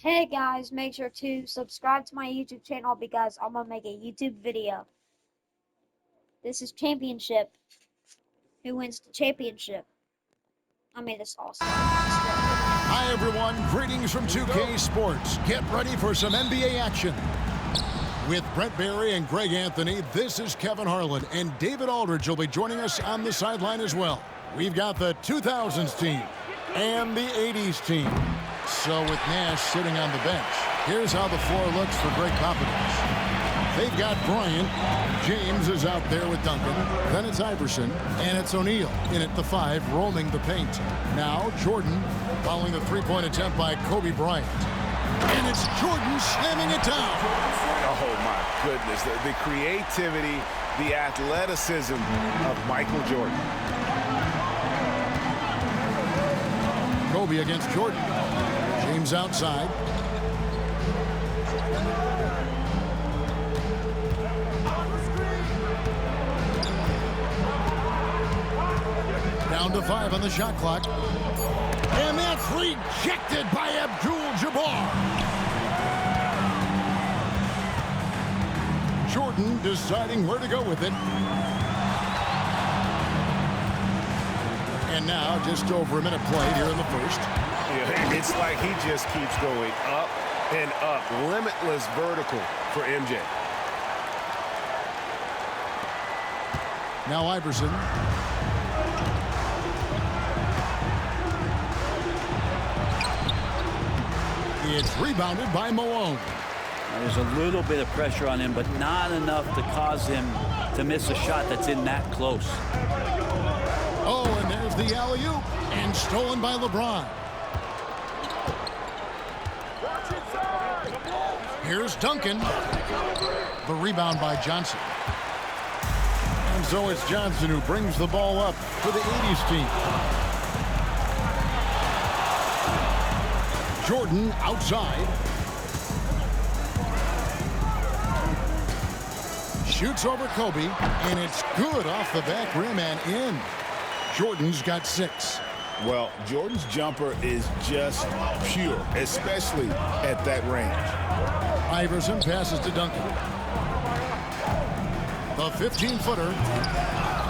Hey guys, make sure to subscribe to my YouTube channel because I'm gonna make a YouTube video. This is championship. Who wins the championship? I made this awesome. Hi everyone, greetings from 2K Sports. Get ready for some NBA action. With Brent Barry and Greg Anthony, this is Kevin Harlan, and David Aldridge will be joining us on the sideline as well. We've got the 2000s team and the 80s team. So with Nash sitting on the bench, here's how the floor looks for Greg Popovich. They've got Bryant. James is out there with Duncan. Then it's Iverson, and it's O'Neal in at the 5, roaming the paint. Now Jordan following the three-point attempt by Kobe Bryant. And it's Jordan slamming it down. Oh, my goodness. The creativity, the athleticism of Michael Jordan. Kobe against Jordan. James outside. Down to 5 on the shot clock. And that's rejected by Abdul-Jabbar. Jordan deciding where to go with it. And now just over a minute played here in the first. Yeah, it's like he just keeps going up and up. Limitless vertical for MJ. Now Iverson. It's rebounded by Malone. There's a little bit of pressure on him, but not enough to cause him to miss a shot that's in that close. Oh, and there's the alley-oop, and stolen by LeBron. Here's Duncan. The rebound by Johnson. And so it's Johnson who brings the ball up for the 80s team. Jordan outside. Shoots over Kobe, and it's good off the back rim and in. Jordan's got 6. Well, Jordan's jumper is just pure, especially at that range. Iverson passes to Duncan. The 15-footer.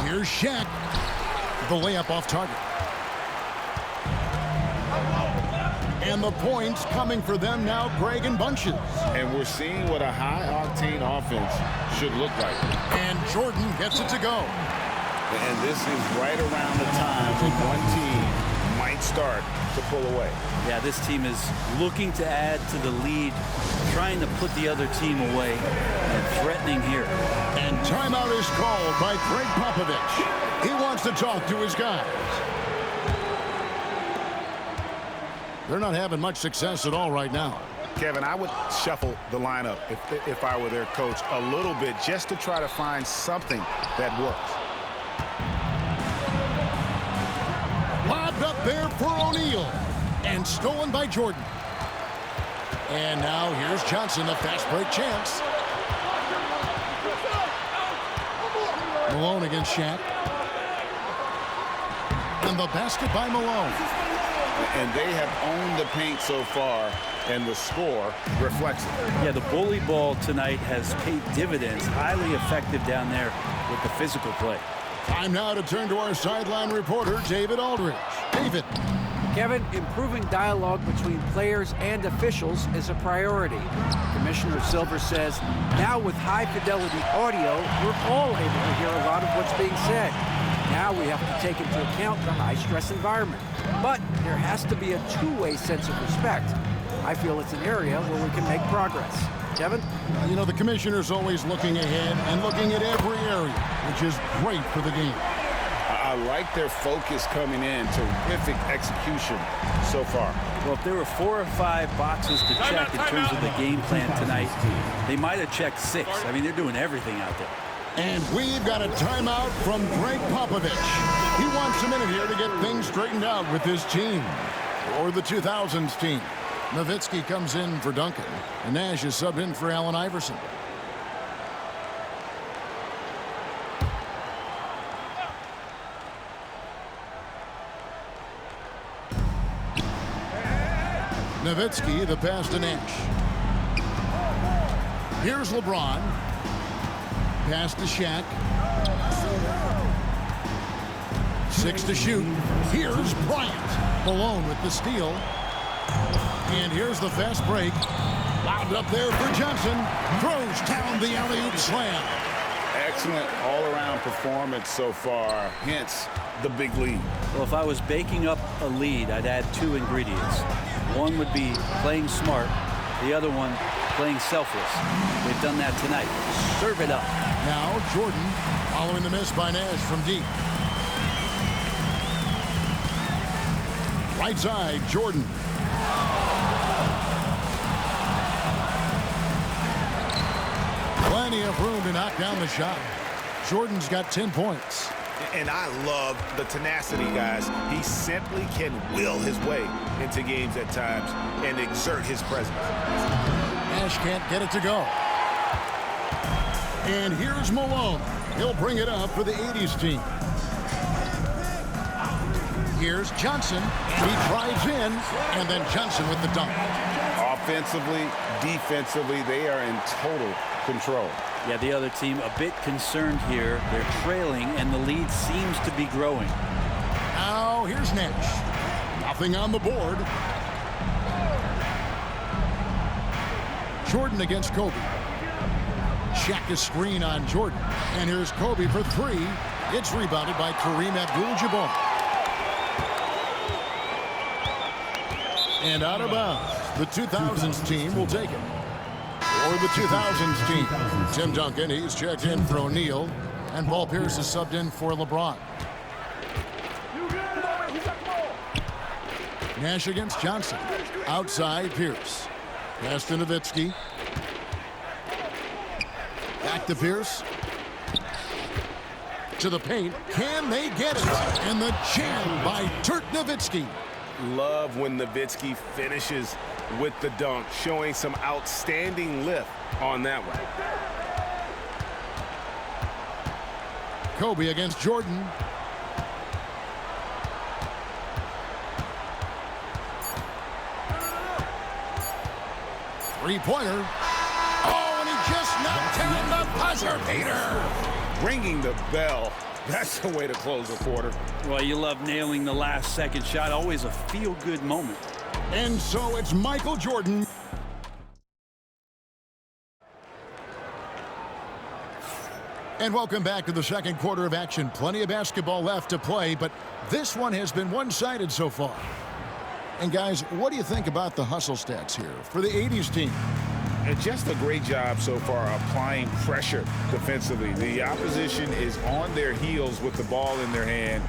Here's Shaq. The layup off target. And the points coming for them now, Greg, in bunches. And we're seeing what a high-octane offense should look like. And Jordan gets it to go. And this is right around the time when one team might start to pull away. Yeah, this team is looking to add to the lead, trying to put the other team away, and threatening here. And timeout is called by Greg Popovich. He wants to talk to his guys. They're not having much success at all right now. Kevin, I would shuffle the lineup if I were their coach a little bit just to try to find something that works. Lobbed up there for O'Neal. And stolen by Jordan. And now here's Johnson, a fast break chance. Malone against Shaq. And the basket by Malone. And they have owned the paint so far, and the score reflects it. Yeah, the bully ball tonight has paid dividends. Highly effective down there with the physical play. Time now to turn to our sideline reporter, David Aldridge. David. Kevin, improving dialogue between players and officials is a priority. Commissioner Silver says, now with high-fidelity audio, we're all able to hear a lot of what's being said. Now we have to take into account the high-stress environment. But there has to be a two-way sense of respect. I feel it's an area where we can make progress. Kevin? You know, the commissioner's always looking ahead and looking at every area, which is great for the game. I like their focus coming in. Terrific execution so far. Well, if there were 4 or 5 boxes to check in terms of the game plan tonight, they might have checked 6. I mean, they're doing everything out there. And we've got a timeout from Greg Popovich. He wants a minute here to get things straightened out with his team, or the 2000s team. Nowitzki comes in for Duncan, and Nash is subbed in for Allen Iverson. Nowitzki, the pass to Nash. Here's LeBron. Pass to Shaq. 6 to shoot. Here's Bryant. Malone with the steal. And here's the fast break. Wound up there for Johnson. Throws down the alley-oop slam. Excellent all-around performance so far, hence the big lead. Well, if I was baking up a lead, I'd add 2 ingredients. One would be playing smart. The other one, playing selfless. They've done that tonight. Serve it up. Now Jordan following the miss by Nash from deep. Right side, Jordan. Plenty of room to knock down the shot. Jordan's got 10 points. And I love the tenacity, guys. He simply can will his way into games at times and exert his presence. Nash can't get it to go. And here's Malone. He'll bring it up for the 80s team. Here's Johnson. He drives in, and then Johnson with the dunk. Offensively, defensively, they are in total control. Yeah, the other team a bit concerned here. They're trailing, and the lead seems to be growing. Now here's Nash. Nothing on the board. Jordan against Kobe. Shaq a screen on Jordan. And here's Kobe for 3. It's rebounded by Kareem Abdul-Jabbar. And out of bounds. The 2000s team will take it. For the 2000s team, Tim Duncan, he's checked in for O'Neal. And Paul Pierce is subbed in for LeBron. Nash against Johnson. Outside, Pierce. Pass to Nowitzki. Back to Pierce. To the paint. Can they get it? And the jam by Dirk Nowitzki. Love when Nowitzki finishes with the dunk, showing some outstanding lift on that one. Kobe against Jordan. Three-pointer. Oh, and he just knocked down the buzzer beater. Ringing the bell. That's the way to close a quarter. Well, you love nailing the last second shot. Always a feel-good moment. And so it's Michael Jordan. And welcome back to the second quarter of action. Plenty of basketball left to play, but this one has been one-sided so far. And guys, what do you think about the hustle stats here for the 80s team? And just a great job so far applying pressure defensively. The opposition is on their heels with the ball in their hand.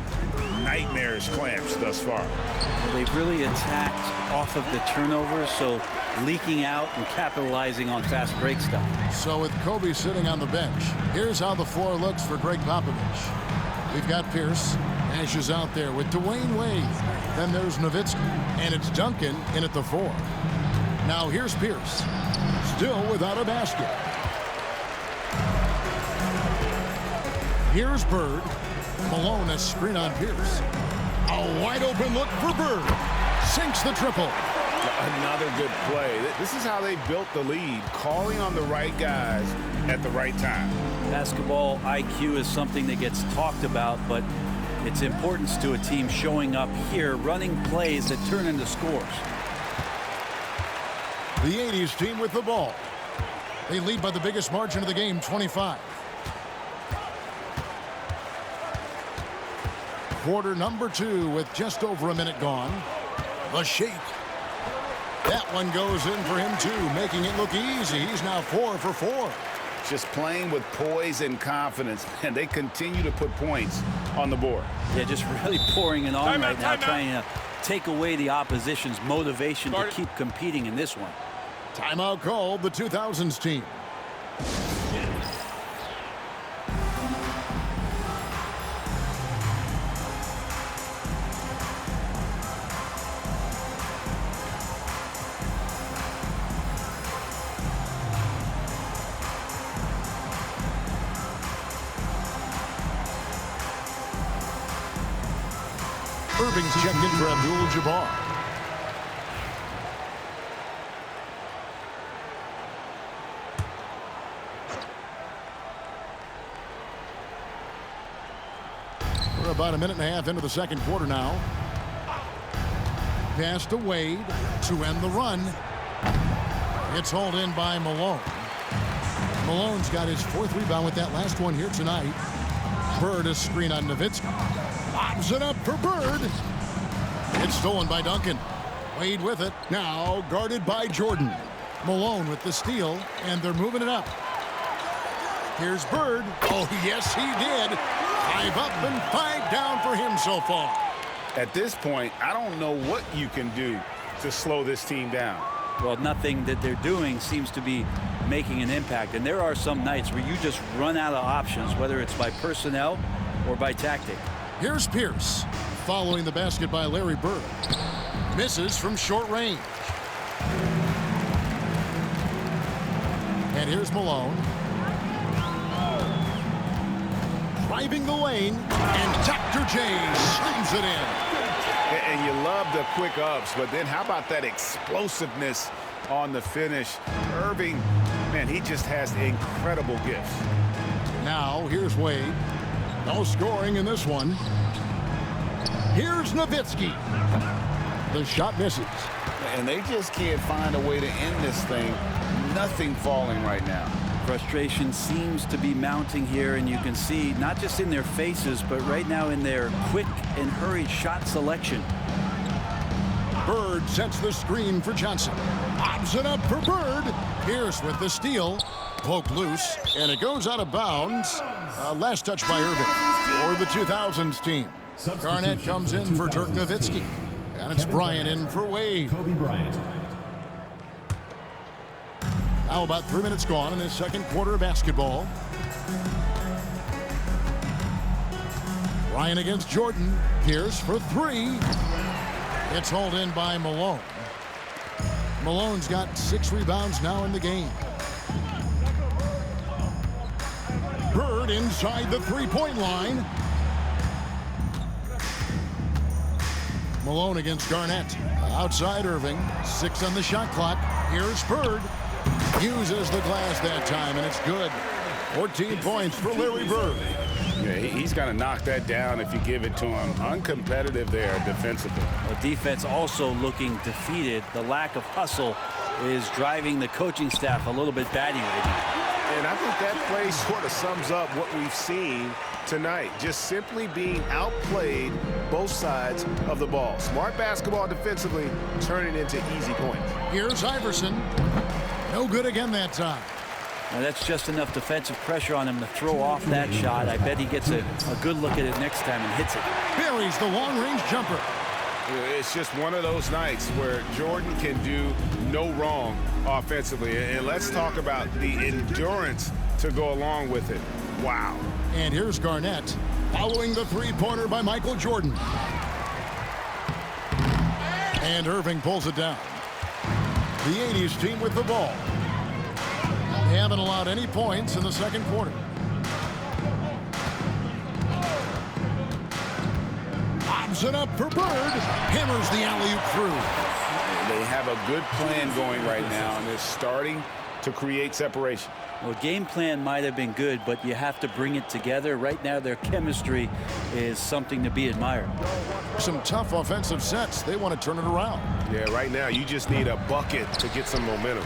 Nightmarish clamps thus far. Well, they've really attacked off of the turnovers, so leaking out and capitalizing on fast break stuff. So with Kobe sitting on the bench, here's how the floor looks for Greg Popovich. We've got Pierce. Nash is out there with Dwayne Wade. Then there's Nowitzki. And it's Duncan in at the 4. Now here's Pierce. Still without a basket. Here's Bird. Malone, a screen on Pierce. A wide open look for Bird. Sinks the triple. Another good play. This is how they built the lead, calling on the right guys at the right time. Basketball IQ is something that gets talked about, but its importance to a team showing up here, running plays that turn into scores. The 80s team with the ball. They lead by the biggest margin of the game, 25. Quarter number 2 with just over a minute gone. The shake. That one goes in for him too, making it look easy. He's now 4 for 4. Just playing with poise and confidence, and they continue to put points on the board. Yeah, just really pouring it on right now, trying to take away the opposition's motivation to keep competing in this one. Timeout called, the 2000s team. Irving's checked in for Abdul-Jabbar. about a minute and a half into the second quarter now. Pass to Wade to end the run. It's hauled in by Malone. Malone's got his 4th rebound with that last one here tonight. Bird a screen on Nowitzki. Lobs it up for Bird. It's stolen by Duncan. Wade with it. Now guarded by Jordan. Malone with the steal, and they're moving it up. Here's Bird. Oh, yes, he did. 5 up and 5 down for him so far. At this point, I don't know what you can do to slow this team down. Well, nothing that they're doing seems to be making an impact. And there are some nights where you just run out of options, whether it's by personnel or by tactic. Here's Pierce, following the basket by Larry Bird. Misses from short range. And here's Malone. Driving the lane, and Dr. J slams it in. And you love the quick ups, but then how about that explosiveness on the finish? Irving, man, he just has incredible gifts. Now, here's Wade. No scoring in this one. Here's Nowitzki. The shot misses. And they just can't find a way to end this thing. Nothing falling right now. Frustration seems to be mounting here, and you can see not just in their faces, but right now in their quick and hurried shot selection. Bird sets the screen for Johnson. Lobs it up for Bird. Pierce with the steal. Poke loose, and it goes out of bounds. Last touch by Irving for the 2000s team. Garnett comes in for Dirk Nowitzki. And it's Bryant in for Wade. Kobe Bryant. Now about 3 minutes gone in this second quarter of basketball. Bryant against Jordan. Pierce for 3. It's hauled in by Malone. Malone's got 6 rebounds now in the game. Bird inside the three-point line. Malone against Garnett. Outside Irving. 6 on the shot clock. Here's Bird. Uses the glass that time, and it's good. 14 points for Larry Bird. Yeah, he's going to knock that down if you give it to him. Uncompetitive there defensively. The defense also looking defeated. The lack of hustle is driving the coaching staff a little bit batty right now. And I think that play sort of sums up what we've seen tonight. Just simply being outplayed both sides of the ball. Smart basketball defensively, turning into easy points. Here's Iverson. No good again that time. Now that's just enough defensive pressure on him to throw off that shot. I bet he gets a good look at it next time and hits it. Buries the long-range jumper. It's just one of those nights where Jordan can do no wrong offensively. And let's talk about the endurance to go along with it. Wow. And here's Garnett following the three-pointer by Michael Jordan. And Irving pulls it down. The 80s team with the ball. They haven't allowed any points in the second quarter. Lobs it up for Bird. Hammers the alley-oop through. They have a good plan going right now, and they're starting to create separation. Well, game plan might have been good, but you have to bring it together. Right now, their chemistry is something to be admired. Some tough offensive sets. They want to turn it around. Yeah, right now you just need a bucket to get some momentum.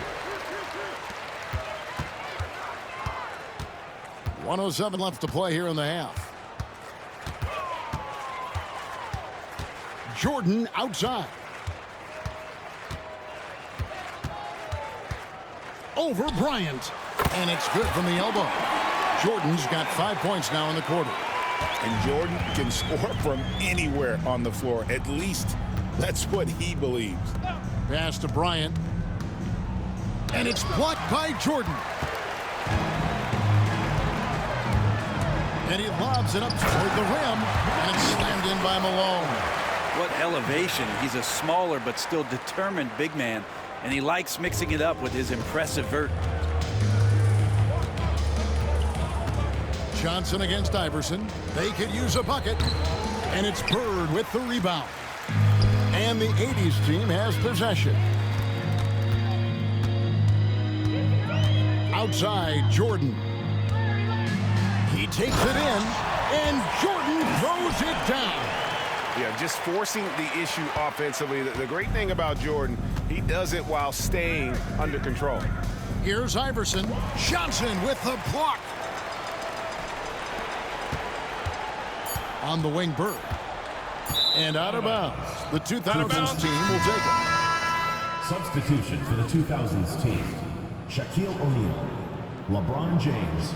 1:07 left to play here in the half. Jordan outside. Over Bryant. And it's good from the elbow. Jordan's got 5 points now in the quarter. And Jordan can score from anywhere on the floor. At least that's what he believes. Pass to Bryant. And it's blocked by Jordan. And he lobs it up toward the rim. And it's slammed in by Malone. What elevation. He's a smaller but still determined big man. And he likes mixing it up with his impressive vert. Johnson against Iverson. They could use a bucket. And it's Bird with the rebound. And the 80s team has possession. Outside, Jordan. He takes it in. And Jordan throws it down. Yeah, just forcing the issue offensively. The great thing about Jordan, he does it while staying under control. Here's Iverson. Johnson with the block. On the wing, Bird. And out of bounds. The 2000s team will take it. Substitution for the 2000s team. Shaquille O'Neal. LeBron James.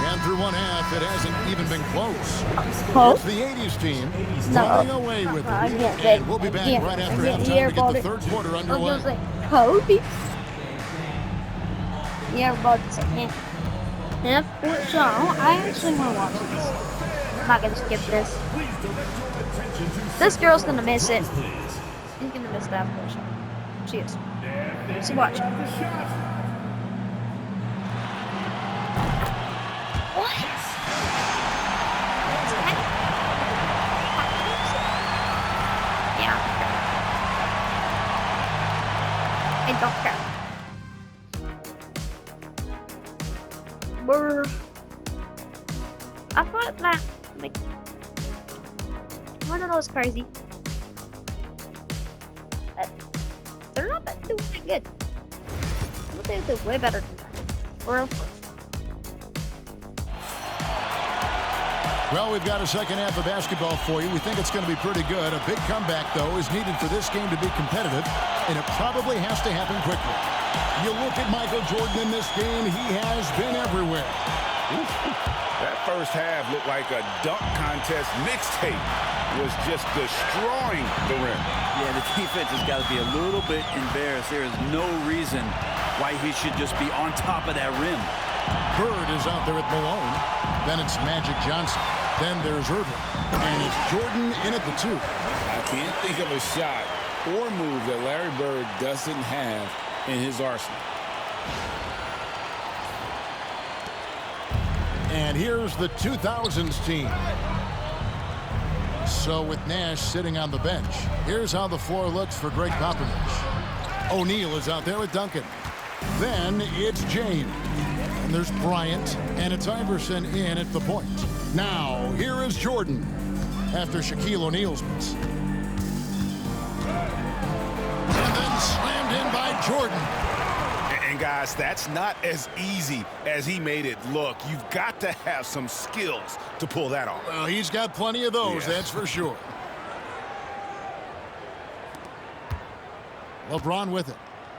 And through one half, it hasn't even been close. Oh. It's the 80s team No. running away with it. And we'll be back right after halftime to get the third quarter underway. Kobe. Yeah, everybody say, yeah, so I actually want to watch this. I'm not going to skip this. This girl's going to miss it. She's going to miss that portion. She is. So watch. What? Yeah. I don't care. I thought that, like, one of those crazy. But they're not doing that good. I think they're way better than that. Or Well, we've got a second half of basketball for you. We think it's going to be pretty good. A big comeback, though, is needed for this game to be competitive, and it probably has to happen quickly. You look at Michael Jordan in this game, he has been everywhere. That first half looked like a dunk contest mixtape. Was just destroying the rim. Yeah, the defense has got to be a little bit embarrassed. There is no reason why he should just be on top of that rim. Bird is out there at Malone. Then it's Magic Johnson. Then there's Irving. And it's Jordan in at the 2. I can't think of a shot or move that Larry Bird doesn't have in his arsenal. And here's the 2000s team. So with Nash sitting on the bench, here's how the floor looks for Greg Popovich. O'Neal is out there with Duncan. Then it's James. And there's Bryant. And it's Iverson in at the point. Now, here is Jordan after Shaquille O'Neal's miss. And then slammed in by Jordan. And guys, that's not as easy as he made it look. You've got to have some skills to pull that off. Well, he's got plenty of those, that's for sure. LeBron with it.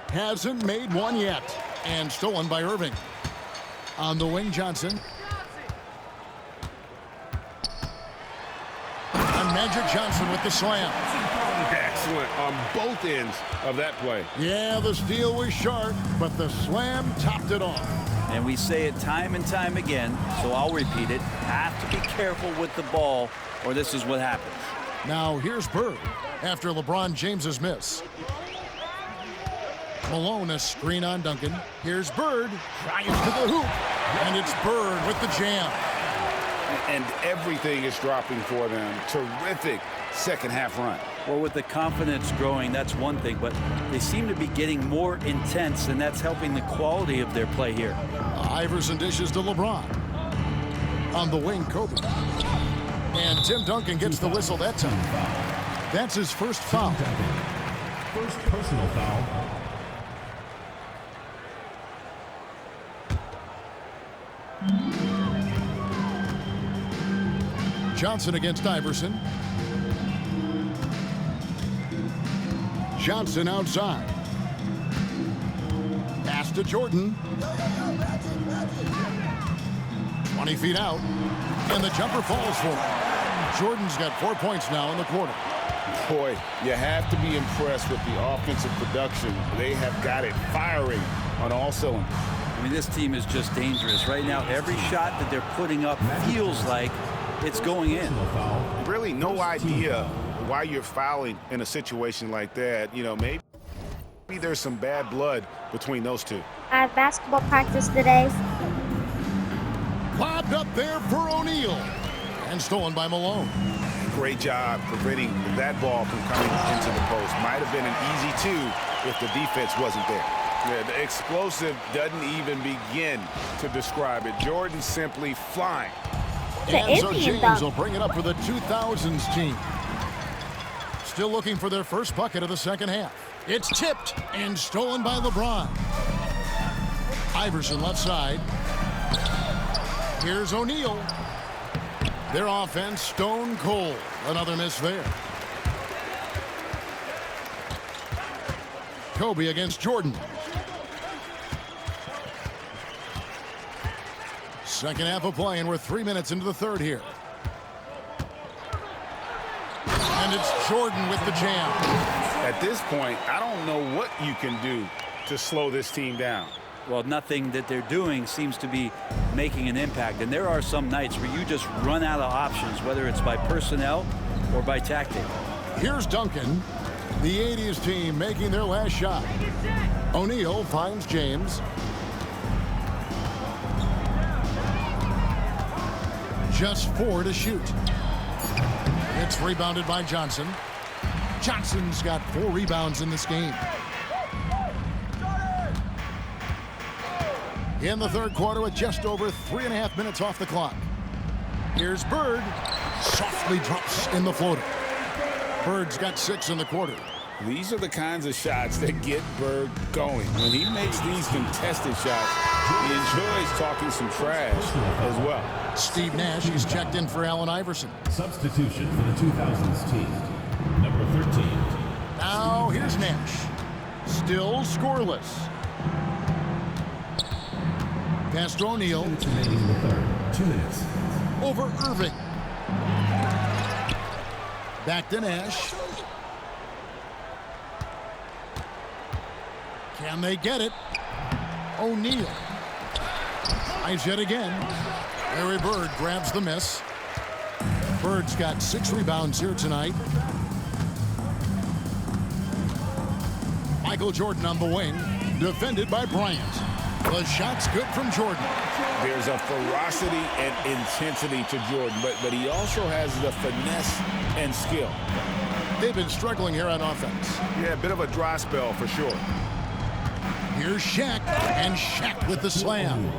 Hasn't made one yet. And stolen by Irving. On the wing, Johnson. And Magic Johnson with the slam. Excellent on both ends of that play. Yeah, the steal was sharp, but the slam topped it off. And we say it time and time again, so I'll repeat it. Have to be careful with the ball, or this is what happens. Now here's Bird after LeBron James's miss. Malone, a screen on Duncan. Here's Bird, drives to the hoop, and it's Bird with the jam. And everything is dropping for them. Terrific second half run. Well, with the confidence growing, that's one thing, but they seem to be getting more intense, and that's helping the quality of their play here. Iverson dishes to LeBron. On the wing, Kobe. And Tim Duncan gets the whistle that time. That's his first foul. First personal foul. Johnson against Iverson. Johnson outside. Pass to Jordan. 20 feet out. And the jumper falls for him. Jordan's got 4 points now in the quarter. Boy, you have to be impressed with the offensive production. They have got it firing on all cylinders. I mean, this team is just dangerous. Right now, every shot that they're putting up feels like it's going in. Really no idea why you're fouling in a situation like that. You know, maybe there's some bad blood between those two. I have basketball practice today. Lobbed up there for O'Neal. And stolen by Malone. Great job preventing that ball from coming into the post. Might have been an easy 2 if the defense wasn't there. Yeah, the explosive doesn't even begin to describe it. Jordan simply flying. And so Indian James dunk. will bring it up for the 2000s team. Still looking for their first bucket of the second half. It's tipped and stolen by LeBron. Iverson left side. Here's O'Neal. Their offense stone cold. Another miss there. Kobe against Jordan. Second half of play, and we're 3 minutes into the third here. And it's Jordan with the jam. At this point, I don't know what you can do to slow this team down. Well, nothing that they're doing seems to be making an impact. And there are some nights where you just run out of options, whether it's by personnel or by tactic. Here's Duncan. The 80s team making their last shot. O'Neal finds James. Just 4 to shoot. It's rebounded by Johnson. Johnson's got 4 rebounds in this game. In the third quarter with just over 3.5 minutes off the clock. Here's Bird. Softly drops in the floater. Bird's got 6 in the quarter. These are the kinds of shots that get Bird going. When he makes these contested shots, he enjoys talking some trash as well. Steve Nash, he's checked in for Allen Iverson. Substitution for the 2000s team. Number 13. Now here's Nash. Still scoreless. Pass to O'Neal. Minutes remaining in the third. 2 minutes. Over Irving. Back to Nash. Can they get it? O'Neal. Tries yet again. Larry Bird grabs the miss. Bird's got 6 rebounds here tonight. Michael Jordan on the wing. Defended by Bryant. The shot's good from Jordan. There's a ferocity and intensity to Jordan, but he also has the finesse and skill. They've been struggling here on offense. Yeah, a bit of a dry spell for sure. Here's Shaq, and Shaq with the slam.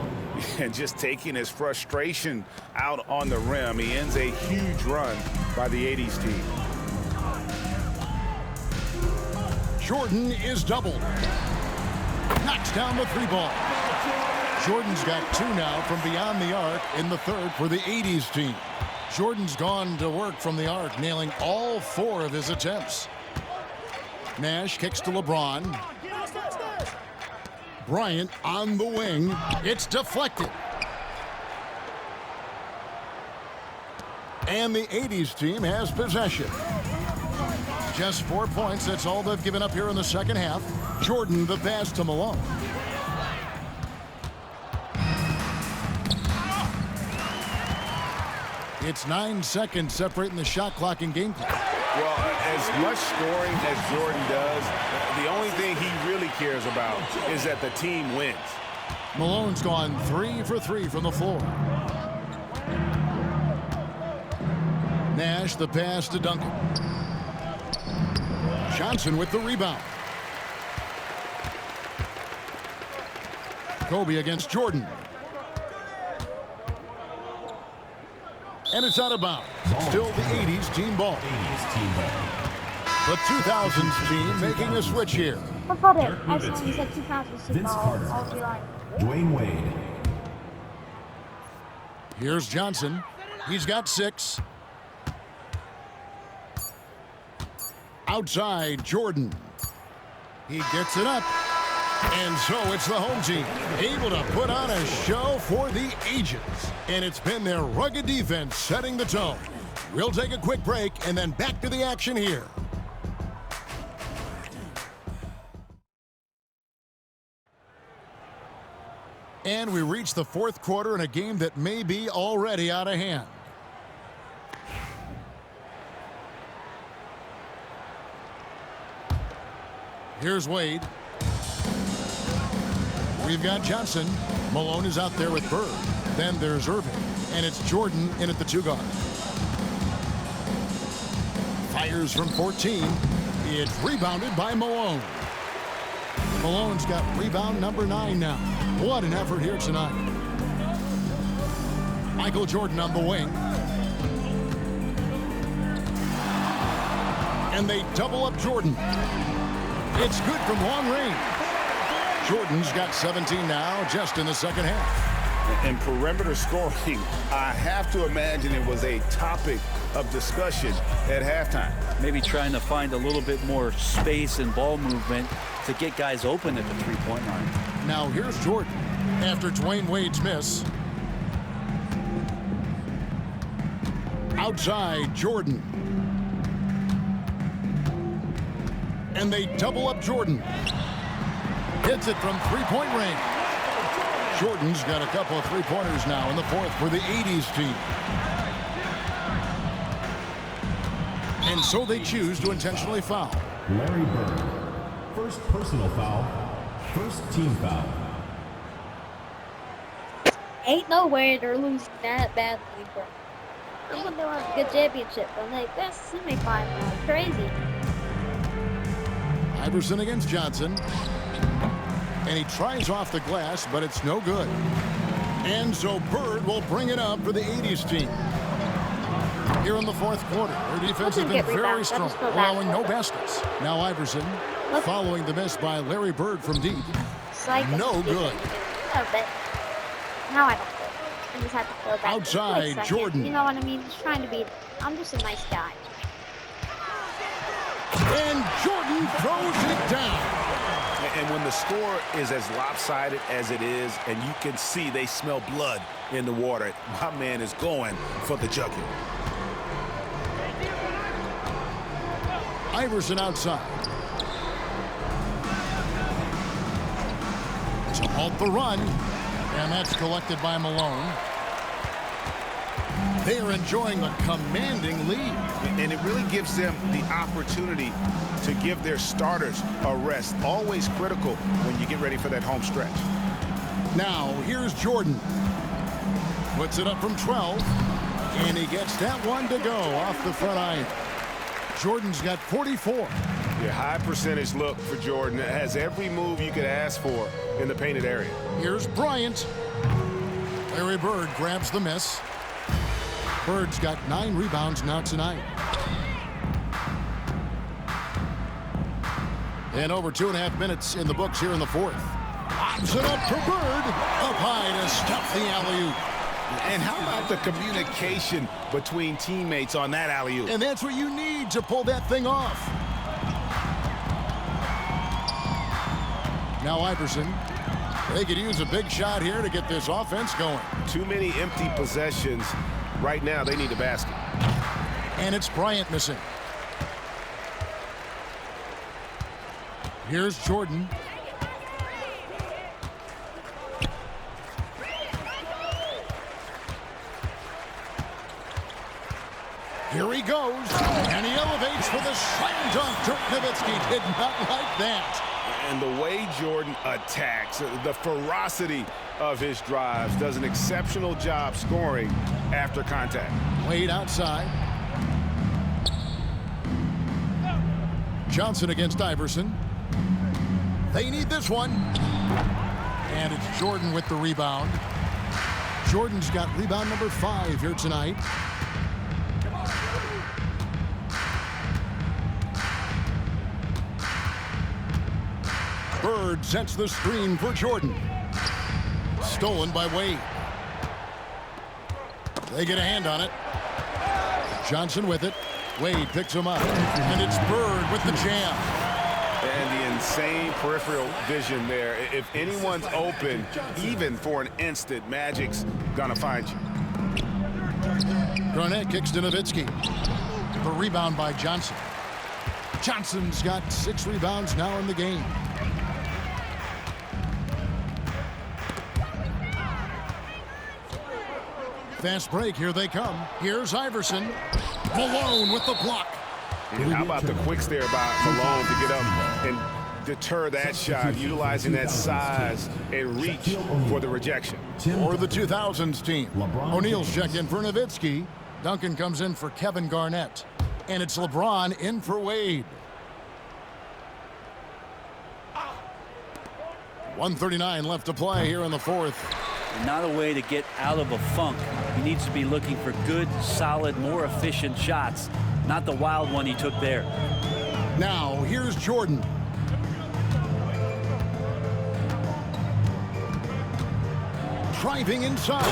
And just taking his frustration out on the rim. He ends a huge run by the 80s team. Jordan is doubled. Knocks down the 3 ball. Jordan's got 2 now from beyond the arc in the third for the 80s team. Jordan's gone to work from the arc, nailing all 4 of his attempts. Nash kicks to LeBron. Bryant on the wing. It's deflected. And the 80s team has possession. Just 4 points. That's all they've given up here in the second half. Jordan the pass to Malone. It's 9 seconds separating the shot clock and game clock. Well, as much scoring as Jordan does, the only thing he really cares about is that the team wins. Malone's gone 3 for 3 from the floor. Nash the pass to Duncan. Johnson with the rebound. Kobe against Jordan. And it's out of bounds. Still the 80s team ball. 80s team ball. The 2000s team making a switch here. I thought it. I saw you said 2000 Vince Carter. I'll be like, Dwayne Wade. Here's Johnson. He's got 6. Outside, Jordan. He gets it up. And so it's the home team able to put on a show for the ages. And it's been their rugged defense setting the tone. We'll take a quick break and then back to the action here. And we reach the fourth quarter in a game that may be already out of hand. Here's Wade. We've got Johnson. Malone is out there with Bird. Then there's Irving. And it's Jordan in at the 2 guard. Fires from 14. It's rebounded by Malone. Malone's got rebound number 9 now. What an effort here tonight. Michael Jordan on the wing. And they double up Jordan. It's good from long range. Jordan's got 17 now, just in the second half. And perimeter scoring, I have to imagine it was a topic of discussion at halftime. Maybe trying to find a little bit more space and ball movement to get guys open at the three-point line. Now here's Jordan after Dwayne Wade's miss. Outside, Jordan. And they double up Jordan. Hits it from three-point range. Jordan's got a couple of three-pointers now in the fourth for the 80s team. And so they choose to intentionally foul. Larry Bird. First personal foul. First team foul. Ain't no way they're losing that badly, bro. Even though it's a good championship, but like that's semifinal, crazy. Iverson against Johnson. And he tries off the glass, but it's no good. And so Bird will bring it up for the 80s team. Here in the fourth quarter, their defense has been very strong, allowing no baskets. Now Iverson, following the miss by Larry Bird from deep. No good. But now I don't feel. I just have to feel back. Outside, Jordan. You know what I mean? Just trying to be. I'm just a nice guy. And Jordan throws it down. And when the score is as lopsided as it is, and you can see they smell blood in the water, my man is going for the jugular. Iverson outside. To halt the run. And that's collected by Malone. They are enjoying a commanding lead. And it really gives them the opportunity to give their starters a rest. Always critical when you get ready for that home stretch. Now, here's Jordan. Puts it up from 12. And he gets that one to go off the front iron. Jordan's got 44. Yeah, high percentage look for Jordan. It has every move you could ask for in the painted area. Here's Bryant. Larry Bird grabs the miss. Bird's got 9 rebounds now tonight. And over 2.5 minutes in the books here in the fourth. Lobs it up for Bird. Up high to stuff the alley-oop. And how about the communication between teammates on that alley-oop? And that's what you need to pull that thing off. Now Iverson. They could use a big shot here to get this offense going. Too many empty possessions. Right now, they need a basket. And it's Bryant missing. Here's Jordan. Here he goes, and he elevates for the slam dunk. Dirk Nowitzki did not like that. And the way Jordan attacks, the ferocity of his drives, does an exceptional job scoring after contact. Wade outside. Johnson against Iverson. They need this one. And it's Jordan with the rebound. Jordan's got rebound number 5 here tonight. Bird sets the screen for Jordan. Stolen by Wade. They get a hand on it. Johnson with it. Wade picks him up. And it's Bird with the jam. And the insane peripheral vision there. If anyone's open, even for an instant, Magic's gonna find you. Garnett kicks to Nowitzki. The rebound by Johnson. Johnson's got 6 rebounds now in the game. Fast break, here they come. Here's Iverson. Malone with the block. And how about the quick stare by Malone to get up and deter that shot, utilizing that size and reach for the rejection. For the 2000s team, O'Neal's checked in for Nowitzki. Duncan comes in for Kevin Garnett. And it's LeBron in for Wade. 1:39 left to play here in the fourth. Not a way to get out of a funk. He needs to be looking for good, solid, more efficient shots, not the wild one he took there. Now, here's Jordan. Driving inside.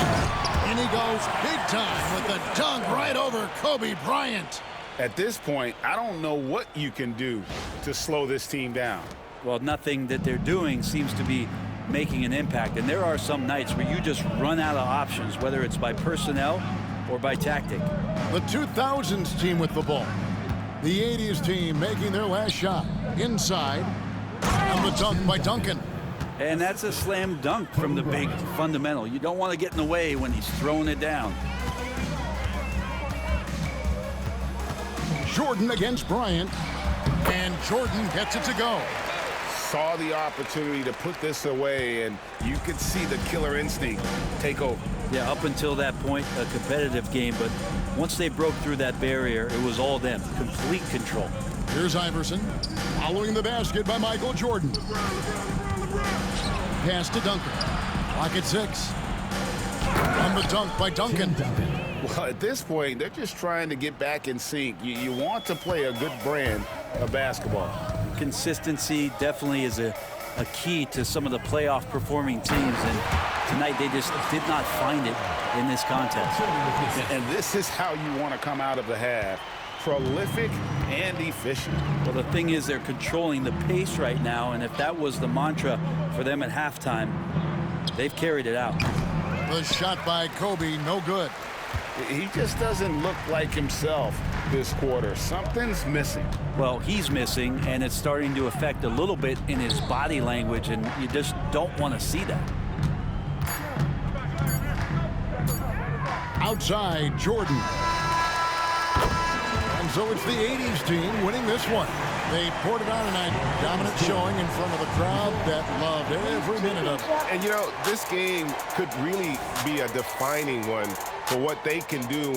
In he goes big time with the dunk right over Kobe Bryant. At this point, I don't know what you can do to slow this team down. Well, nothing that they're doing seems to be making an impact. And there are some nights where you just run out of options, whether it's by personnel or by tactic. The 2000s team with the ball. The 80s team making their last shot. Inside. And the dunk by Duncan. And that's a slam dunk from the big fundamental. You don't want to get in the way when he's throwing it down. Jordan against Bryant. And Jordan gets it to go. Saw the opportunity to put this away, and you could see the killer instinct take over. Yeah, up until that point, a competitive game, but once they broke through that barrier, it was all them. Complete control. Here's Iverson, following the basket by Michael Jordan. Pass to Duncan. Clock at 6. And the dunk by Duncan. Well, at this point, they're just trying to get back in sync. You want to play a good brand of basketball. Consistency definitely is a key to some of the playoff performing teams, and tonight they just did not find it in this contest. And this is how you want to come out of the half. Prolific and efficient. Well, the thing is, they're controlling the pace right now, and if that was the mantra for them at halftime, they've carried it out. The shot by Kobe, no good. He just doesn't look like himself this quarter. Something's missing. Well, he's missing, and it's starting to affect a little bit in his body language, and you just don't want to see that. Outside, Jordan. And so it's the 80s team winning this one. They poured it on tonight. Dominant showing in front of the crowd that loved every minute of it. And, you know, this game could really be a defining one for what they can do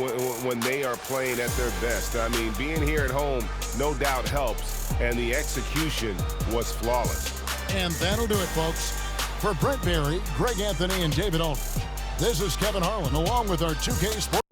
when they are playing at their best. I mean, being here at home, no doubt helps, and the execution was flawless. And that'll do it, folks. For Brent Barry, Greg Anthony, and David Aldridge, this is Kevin Harlan, along with our 2K Sports